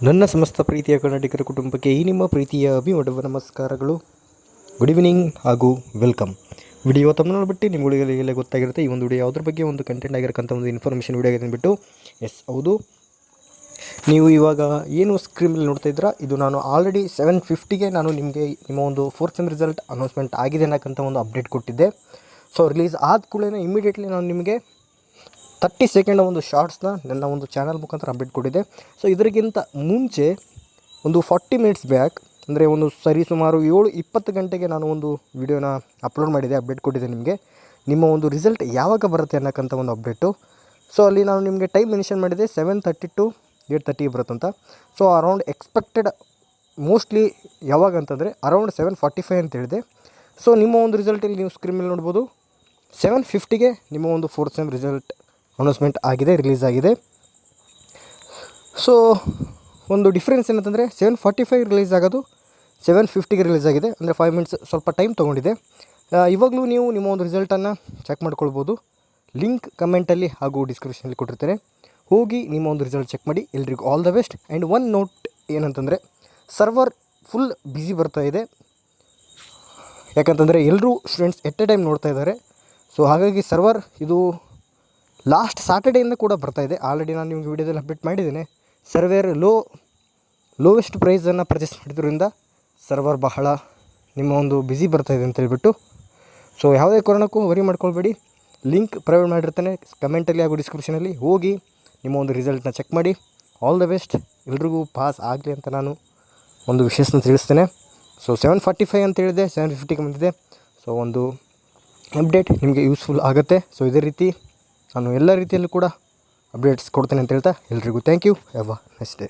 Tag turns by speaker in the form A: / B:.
A: ನನ್ನ ಸಮಸ್ತ ಪ್ರೀತಿಯ ಕನ್ನಡಿಗರ ಕುಟುಂಬಕ್ಕೆ ಈ ನಿಮ್ಮ ಪ್ರೀತಿಯ ಅಭಿಮತ ನಮಸ್ಕಾರಗಳು. ಗುಡ್ ಈವ್ನಿಂಗ್ ಹಾಗೂ ವೆಲ್ಕಮ್. ವಿಡಿಯೋ ತಮ್ಮನ್ನು ಬಿಟ್ಟು ನಿಮ್ಮಗಳಿಗೆಲ್ಲ ಗೊತ್ತಾಗಿರುತ್ತೆ ಈ ಒಂದು ವಿಡಿಯೋ ಯಾವುದ್ರ ಬಗ್ಗೆ ಒಂದು ಕಂಟೆಂಟ್ ಆಗಿರಕ್ಕಂಥ ಒಂದು ಇನ್ಫಾರ್ಮೇಷನ್ ವಿಡಿಯೋ ಆಗಿದೆ ಅಂದ್ಬಿಟ್ಟು. ಎಸ್ ಹೌದು, ನೀವು ಇವಾಗ ಏನು ಸ್ಕ್ರೀನಲ್ಲಿ ನೋಡ್ತಾ ಇದ್ದೀರಾ, ಇದು ನಾನು ಆಲ್ರೆಡಿ 7:50ಗೆ ನಾನು ನಿಮಗೆ ನಿಮ್ಮ ಒಂದು 4th ಸೆಮ್ ರಿಸಲ್ಟ್ ಅನೌನ್ಸ್ಮೆಂಟ್ ಆಗಿದೆ ಅನ್ನೋಕ್ಕಂಥ ಒಂದು ಅಪ್ಡೇಟ್ ಕೊಟ್ಟಿದ್ದೆ. ಸೊ ರಿಲೀಸ್ ಆದ ಕೂಡಲೇ ಇಮಿಡಿಯೇಟ್ಲಿ ನಾನು ನಿಮಗೆ 30 ಸೆಕೆಂಡ್ ಒಂದು ಶಾರ್ಟ್ಸ್ನ ನನ್ನ ಒಂದು ಚಾನಲ್ ಮುಖಾಂತರ ಅಪ್ಡೇಟ್ ಕೊಟ್ಟಿದ್ದೆ. ಸೊ ಇದರಿಗಿಂತ ಮುಂಚೆ ಒಂದು 40 ಮಿನಿಟ್ಸ್ ಬ್ಯಾಕ್, ಅಂದರೆ ಒಂದು ಸುಮಾರು 7:20 ಗಂಟೆಗೆ ನಾನು ಒಂದು ವಿಡಿಯೋನ ಅಪ್ಲೋಡ್ ಮಾಡಿದ್ದೆ, ಅಪ್ಡೇಟ್ ಕೊಟ್ಟಿದ್ದೆ ನಿಮಗೆ. ನಿಮ್ಮ ಒಂದು ರಿಸಲ್ಟ್ ಯಾವಾಗ ಬರುತ್ತೆ ಅನ್ನೋಕ್ಕಂಥ ಒಂದು ಅಪ್ಡೇಟು. ಸೊ ಅಲ್ಲಿ ನಾನು ನಿಮಗೆ ಟೈಮ್ ಮೆನ್ಷನ್ ಮಾಡಿದ್ದೆ 7:30 to 8:30 ಬರುತ್ತಂತ. ಸೊ ಅರೌಂಡ್ ಎಕ್ಸ್ಪೆಕ್ಟೆಡ್ ಮೋಸ್ಟ್ಲಿ ಯಾವಾಗ ಅಂತಂದರೆ ಅರೌಂಡ್ 7:45 ಅಂತ ಹೇಳಿದೆ. ಸೊ ನಿಮ್ಮ ಒಂದು ರಿಸಲ್ಟಲ್ಲಿ ನೀವು ಸ್ಕ್ರೀನ್ ಮೇಲೆ ನೋಡ್ಬೋದು 7:50ಗೆ ನಿಮ್ಮ ಒಂದು 4th ಸೆಮ್ ರಿಸಲ್ಟ್ ಅನೌನ್ಸ್ಮೆಂಟ್ ಆಗಿದೆ, ರಿಲೀಸ್ ಆಗಿದೆ. ಸೊ ಒಂದು ಡಿಫ್ರೆನ್ಸ್ ಏನಂತಂದರೆ 7:45 ರಿಲೀಸ್ ಆಗೋದು 7:50ಗೆ ರಿಲೀಸ್ ಆಗಿದೆ, ಅಂದರೆ 5 ಮಿನಿಟ್ಸ್ ಸ್ವಲ್ಪ ಟೈಮ್ ತೊಗೊಂಡಿದೆ. ಇವಾಗಲೂ ನೀವು ನಿಮ್ಮ ಒಂದು ರಿಸಲ್ಟನ್ನು ಚೆಕ್ ಮಾಡ್ಕೊಳ್ಬೋದು. ಲಿಂಕ್ ಕಮೆಂಟಲ್ಲಿ ಹಾಗೂ ಡಿಸ್ಕ್ರಿಪ್ಷನಲ್ಲಿ ಕೊಟ್ಟಿರ್ತೇನೆ, ಹೋಗಿ ನಿಮ್ಮ ಒಂದು ರಿಸಲ್ಟ್ ಚೆಕ್ ಮಾಡಿ. ಎಲ್ರಿಗೂ all the best. And one note ಏನಂತಂದರೆ, ಸರ್ವರ್ ಫುಲ್ ಬ್ಯುಸಿ ಬರ್ತಾಯಿದೆ, ಯಾಕಂತಂದರೆ ಎಲ್ಲರೂ ಸ್ಟೂಡೆಂಟ್ಸ್ ಎಟ್ ಎ ಟೈಮ್ ನೋಡ್ತಾ ಇದ್ದಾರೆ. ಸೊ ಹಾಗಾಗಿ ಸರ್ವರ್ ಇದು ಲಾಸ್ಟ್ ಸ್ಯಾಟರ್ಡೇಯಿಂದ ಕೂಡ ಬರ್ತಾಯಿದೆ. ಆಲ್ರೆಡಿ ನಾನು ನಿಮಗೆ ವೀಡಿಯೋದಲ್ಲಿ ಅಪ್ಡೇಟ್ ಮಾಡಿದ್ದೇನೆ. ಸರ್ವರ್ ಲೋವೆಸ್ಟ್ ಪ್ರೈಸನ್ನು ಪರ್ಚೇಸ್ ಮಾಡಿದ್ರಿಂದ ಸರ್ವರ್ ಬಹಳ ನಿಮ್ಮ ಒಂದು ಬ್ಯುಸಿ ಬರ್ತಾಯಿದೆ ಅಂತ ಹೇಳ್ಬಿಟ್ಟು. ಸೊ ಯಾವುದೇ ಕಾರಣಕ್ಕೂ ವರಿ ಮಾಡ್ಕೊಳ್ಬೇಡಿ, ಲಿಂಕ್ ಪ್ರೊವೈಡ್ ಮಾಡಿರ್ತೇನೆ ಕಮೆಂಟಲ್ಲಿ ಹಾಗೂ ಡಿಸ್ಕ್ರಿಪ್ಷನಲ್ಲಿ, ಹೋಗಿ ನಿಮ್ಮ ಒಂದು ರಿಸಲ್ಟ್ನ ಚೆಕ್ ಮಾಡಿ. ಆಲ್ ದ ಬೆಸ್ಟ್, ಎಲ್ರಿಗೂ ಪಾಸ್ ಆಗಲಿ ಅಂತ ನಾನು ಒಂದು ವಿಷಯನ ತಿಳಿಸ್ತೇನೆ. ಸೊ 7:45 ಅಂತ ಹೇಳಿದೆ, 7:50ಗೆ ಬಂದಿದೆ. ಸೊ ಒಂದು ಅಪ್ಡೇಟ್ ನಿಮಗೆ ಯೂಸ್ಫುಲ್ ಆಗುತ್ತೆ. ಸೊ ಇದೇ ರೀತಿ ನಾನು ಎಲ್ಲ ರೀತಿಯಲ್ಲೂ ಕೂಡ ಅಪ್ಡೇಟ್ಸ್ ಕೊಡ್ತೇನೆ ಅಂತ ಹೇಳ್ತಾ ಎಲ್ರಿಗೂ thank you. Have a nice day.